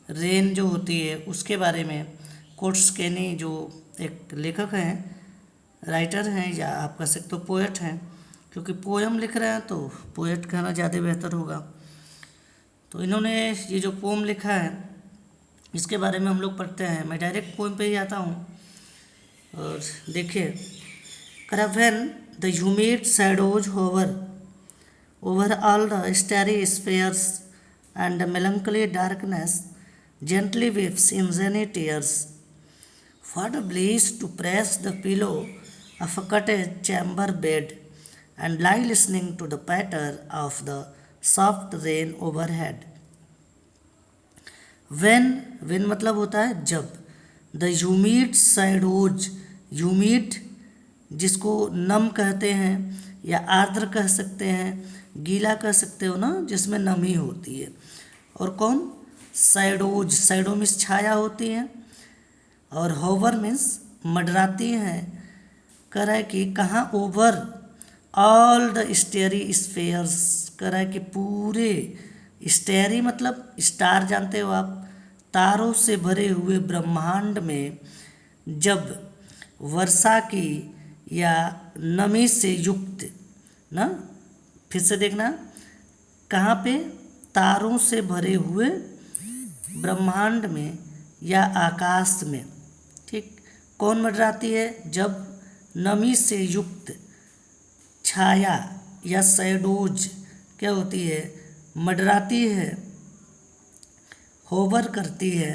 Rain जो होती है उसके बारे में कोट्स केनी जो एक लेखक हैं, राइटर हैं, या आप कह सकते हो पोएट हैं, क्योंकि पोएम लिख रहे हैं तो पोएट कहना ज़्यादा बेहतर होगा। तो इन्होंने ये जो पोम लिखा है इसके बारे में हम लोग पढ़ते हैं। मैं डायरेक्ट पोएम पे ही आता हूँ और देखिए, when the humid shadows hover over all the starry spheres and the melancholy darkness gently weeps in rainy tears. What a bliss to press the pillow of a cottage chamber bed and lie listening to the patter of the soft rain overhead. When मतलब होता है जब, the humid shadows, humid जिसको नम कहते हैं या आर्द्र कह सकते हैं, गीला कह सकते हो ना, जिसमें नमी होती है। और कौन, शैडोज, शैडो मीन्स छाया होती है, और होवर मीन्स मंडराती हैं। कह रहा है कि कहाँ, ओवर ऑल द स्टेरी स्फेयर्स, कह रहा है कि पूरे, स्टेरी मतलब स्टार जानते हो आप, तारों से भरे हुए ब्रह्मांड में जब वर्षा की या नमी से युक्त ना, फिर से देखना, कहाँ पे, तारों से भरे हुए ब्रह्मांड में या आकाश में, ठीक। कौन मंडराती है, जब नमी से युक्त छाया या शैडोज क्या होती है, मंडराती है, होवर करती है,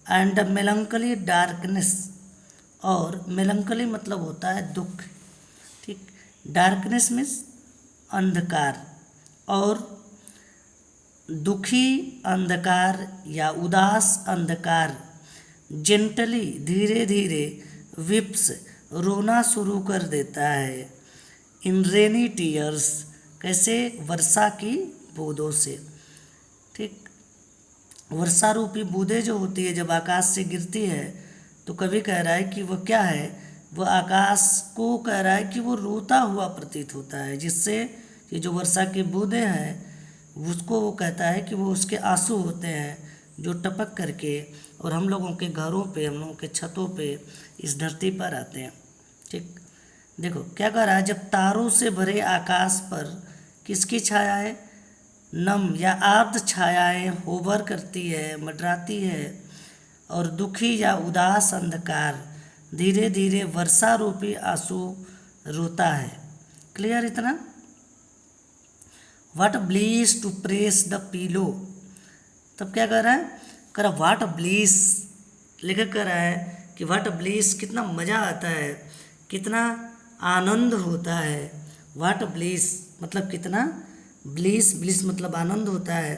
एंड द मेलंकली डार्कनेस, और मेलंकली मतलब होता है दुख, ठीक। डार्कनेस मीन्स अंधकार, और दुखी अंधकार या उदास अंधकार, जेंटली धीरे धीरे, विप्स रोना शुरू कर देता है, इन रेनी टीयर्स कैसे, वर्षा की बूंदों से, ठीक। वर्षा रूपी बूंदें जो होती है जब आकाश से गिरती है तो कवि कह रहा है कि वह क्या है, वह आकाश को कह रहा है कि वो रोता हुआ प्रतीत होता है, जिससे ये जो वर्षा की बूंदें हैं उसको वो कहता है कि वो उसके आंसू होते हैं जो टपक करके और हम लोगों के घरों पे, हम लोगों के छतों पे, इस धरती पर आते हैं, ठीक। देखो क्या कह रहा है, जब तारों से भरे आकाश पर किसकी छाया है, नम या आर्द्र छायाएं होवर करती है, मंडराती है, और दुखी या उदास अंधकार धीरे धीरे वर्षा रूपी आंसू रोता है। क्लियर इतना। What bliss to press the pillow, तब क्या कर रहा है, कर व्हाट ब्लीस, लेखक कह रहा है कि व्हाट ब्लीस, कितना मज़ा आता है, कितना आनंद होता है। व्हाट ब्लीस मतलब कितना, ब्लिस, ब्लिस मतलब आनंद होता है।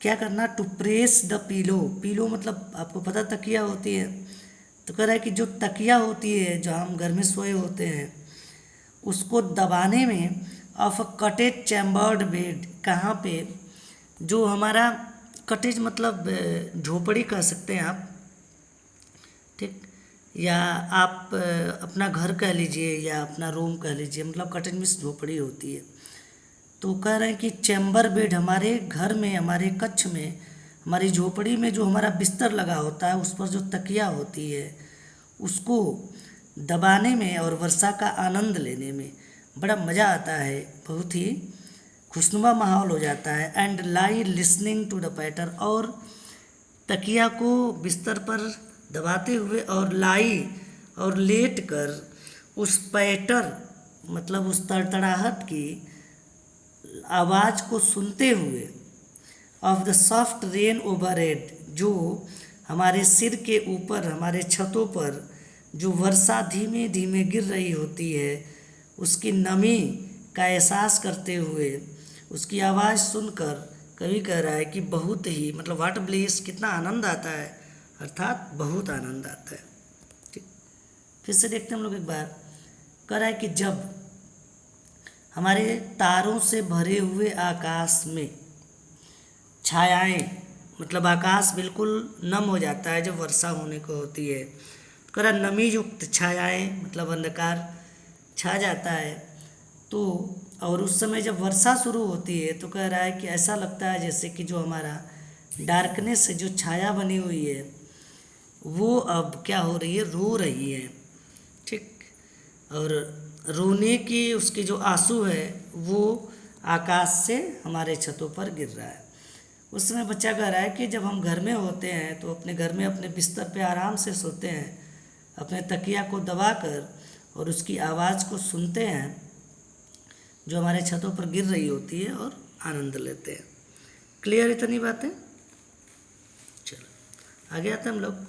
क्या करना, टू प्रेस द पीलो, पीलो मतलब आपको पता तकिया होती है, तो कह रहा है कि जो तकिया होती है जो हम घर में सोए होते हैं उसको दबाने में, of a cottage chambered bed, कहाँ पे, जो हमारा कटेज मतलब झोपड़ी कह सकते हैं आप, ठीक, या आप अपना घर कह लीजिए या अपना रूम कह लीजिए, मतलब कटेज में झोपड़ी होती है। तो कह रहे हैं कि चैम्बर बेड, हमारे घर में, हमारे कक्ष में, हमारी झोपड़ी में जो हमारा बिस्तर लगा होता है उस पर जो तकिया होती है उसको दबाने में और वर्षा का आनंद लेने में बड़ा मज़ा आता है, बहुत ही खुशनुमा माहौल हो जाता है। And lie listening to the patter, और तकिया को बिस्तर पर दबाते हुए और लाई और लेट कर उस पैटर मतलब उस तड़तड़ाहट की आवाज़ को सुनते हुए, of the soft rain overhead, जो हमारे सिर के ऊपर, हमारे छतों पर जो वर्षा धीमे धीमे गिर रही होती है उसकी नमी का एहसास करते हुए, उसकी आवाज़ सुनकर कवि कह रहा है कि बहुत ही, मतलब व्हाट ब्लिस, कितना आनंद आता है, अर्थात बहुत आनंद आता है, ठीक। फिर से देखते हैं हम लोग एक बार। कह रहा है कि जब हमारे तारों से भरे हुए आकाश में छायाएं, मतलब आकाश बिल्कुल नम हो जाता है जब वर्षा होने को होती है, तो कह रहा नमी युक्त छायाएं मतलब अंधकार छा जाता है, तो और उस समय जब वर्षा शुरू होती है तो कह रहा है कि ऐसा लगता है जैसे कि जो हमारा डार्कनेस से जो छाया बनी हुई है वो अब क्या हो रही है, रो रही है। ठीक, और रोने की उसकी जो आंसू है वो आकाश से हमारे छतों पर गिर रहा है। उस समय बच्चा कह रहा है कि जब हम घर में होते हैं तो अपने घर में अपने बिस्तर पे आराम से सोते हैं, अपने तकिया को दबाकर, और उसकी आवाज़ को सुनते हैं जो हमारे छतों पर गिर रही होती है, और आनंद लेते हैं। क्लियर इतनी बातें? चलो आगे आते हैं हम लोग।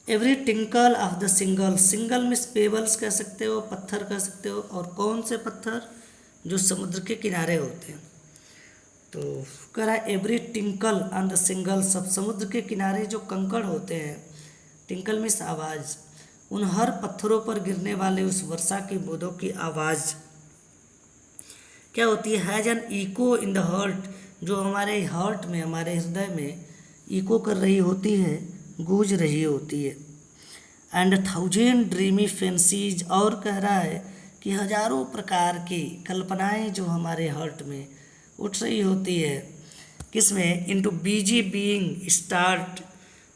Every tinkle of the single, single means pebbles कह सकते हो, पत्थर कह सकते हो। और कौन से पत्थर? जो समुद्र के किनारे होते हैं। तो कह रहा है every tinkle on the single, सब समुद्र के किनारे जो कंकड़ होते हैं, टिंकल मीन्स आवाज़, उन हर पत्थरों पर गिरने वाले उस वर्षा की बूंदों की आवाज़ क्या होती है? Has an echo in the heart, जो हमारे हर्ट में, हमारे हृदय में इको कर रही होती है, गूंज रही होती है। एंड 1000 ड्रीमी फैंसीज, और कह रहा है कि हजारों प्रकार की कल्पनाएं जो हमारे हर्ट में उठ रही होती है, किसमें? इनटू बीजी बीइंग स्टार्ट,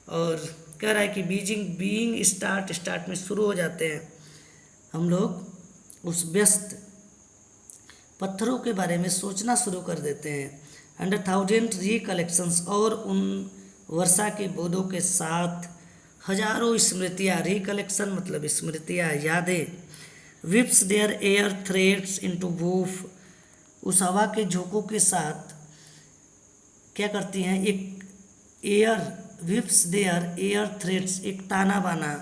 और कह रहा है कि बीजिंग बीइंग स्टार्ट, स्टार्ट में शुरू हो जाते हैं हम लोग उस व्यस्त पत्थरों के बारे में सोचना शुरू कर देते हैं। एंड 1000 रिकलेक्शंस, और उन वर्षा की बूंदों के साथ हजारों स्मृतियाँ, रिकलेक्शन मतलब स्मृतियाँ, यादें, whips their air threads into woof, उस हवा के झोंकों के साथ क्या करती हैं? एक air, whips their air threads, एक ताना बाना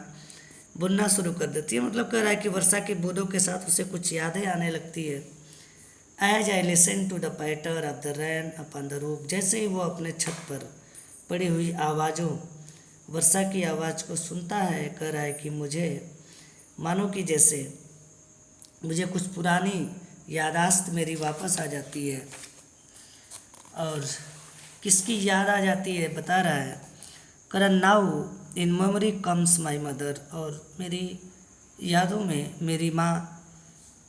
बुनना शुरू कर देती है। मतलब कह रहा है कि वर्षा की बूंदों के साथ उसे कुछ यादें आने लगती है। As I listen to the patter of the rain upon the roof, जैसे ही वो अपने छत पर पड़ी हुई आवाज़ों, वर्षा की आवाज़ को सुनता है, कह रहा है कि मुझे मानो कि जैसे मुझे कुछ पुरानी यादाश्त मेरी वापस आ जाती है। और किसकी याद आ जाती है बता रहा है, करण now in memory comes my mother, और मेरी यादों में मेरी माँ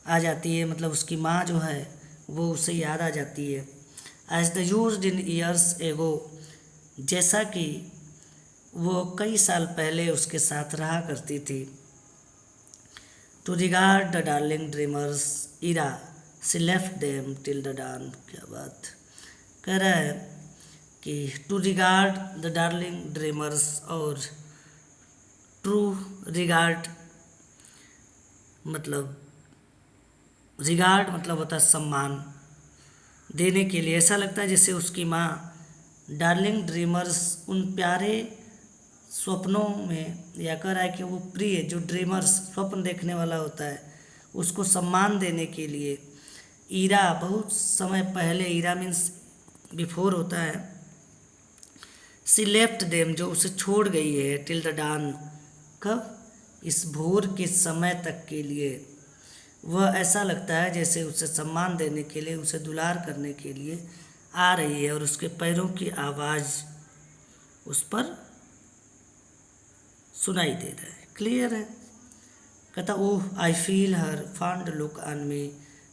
आ जाती है, मतलब उसकी माँ जो है वो उसे याद आ जाती है। As the used in years ago, जैसा कि वो कई साल पहले उसके साथ रहा करती थी। To regard the darling dreamers era see left them till the dawn, क्या बात कह रहा है कि to regard the darling dreamers, और ट्रू रिगार्ड मतलब, रिगार्ड मतलब होता है सम्मान देने के लिए। ऐसा लगता है जैसे उसकी माँ डार्लिंग ड्रीमर्स, उन प्यारे स्वप्नों में, या कह रहा है कि वो प्रिय जो ड्रीमर्स स्वप्न देखने वाला होता है, उसको सम्मान देने के लिए ईरा, बहुत समय पहले, ईरा मीन्स बिफोर होता है, सी लेफ्ट देम, जो उसे छोड़ गई है, टिल द डान, कब? इस भोर के समय तक के लिए। वह ऐसा लगता है जैसे उसे सम्मान देने के लिए, उसे दुलार करने के लिए आ रही है, और उसके पैरों की आवाज़ उस पर सुनाई दे रहा है। क्लियर है? कहता oh I feel her fond look on me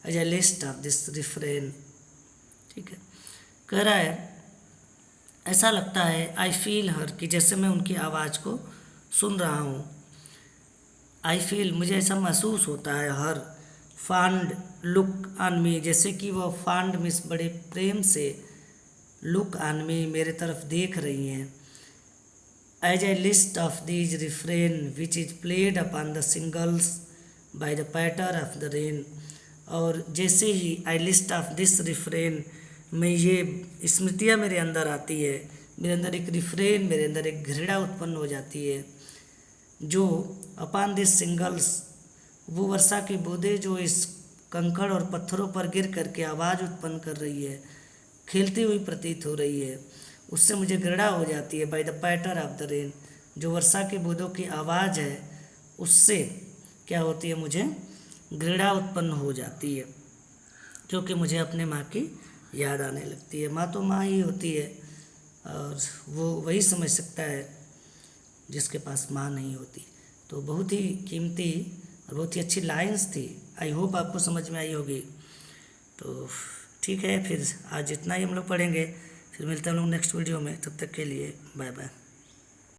as a list of this refrain. ठीक है, कह रहा है ऐसा लगता है, आई फील हर, कि जैसे मैं उनकी आवाज़ को सुन रहा हूँ। आई फील, मुझे ऐसा महसूस होता है, हर फॉन्ड लुक ऑन मी, जैसे कि वह फॉन्ड मिस बड़े प्रेम से, लुक ऑन मी मेरे तरफ देख रही हैं। As a list of these refrain which is played upon the singles by the patter of the rain, और जैसे ही I list of this refrain में ये स्मृतियाँ मेरे अंदर आती है, मेरे अंदर एक रिफ्रेन, मेरे अंदर एक घृणा उत्पन्न हो जाती है, जो अपॉन दिस सिंगल्स, वो वर्षा की बूंदें जो इस कंकड़ और पत्थरों पर गिर करके आवाज़ उत्पन्न कर रही है, खेलती हुई प्रतीत हो रही है, उससे मुझे घृणा हो जाती है। By the patter of the rain, जो वर्षा की बूंदों की आवाज़ है, उससे क्या होती है? मुझे घृणा उत्पन्न हो जाती है, क्योंकि मुझे अपने माँ की याद आने लगती है। माँ तो माँ ही होती है, और वो वही समझ सकता है जिसके पास माँ नहीं होती। तो बहुत ही कीमती और बहुत ही अच्छी लाइंस थी। आई होप आपको समझ में आई होगी। तो ठीक है, फिर आज इतना ही हम लोग पढ़ेंगे। फिर फिर मिलते हैं हम लोग नेक्स्ट वीडियो में, तब तक के लिए बाय बाय।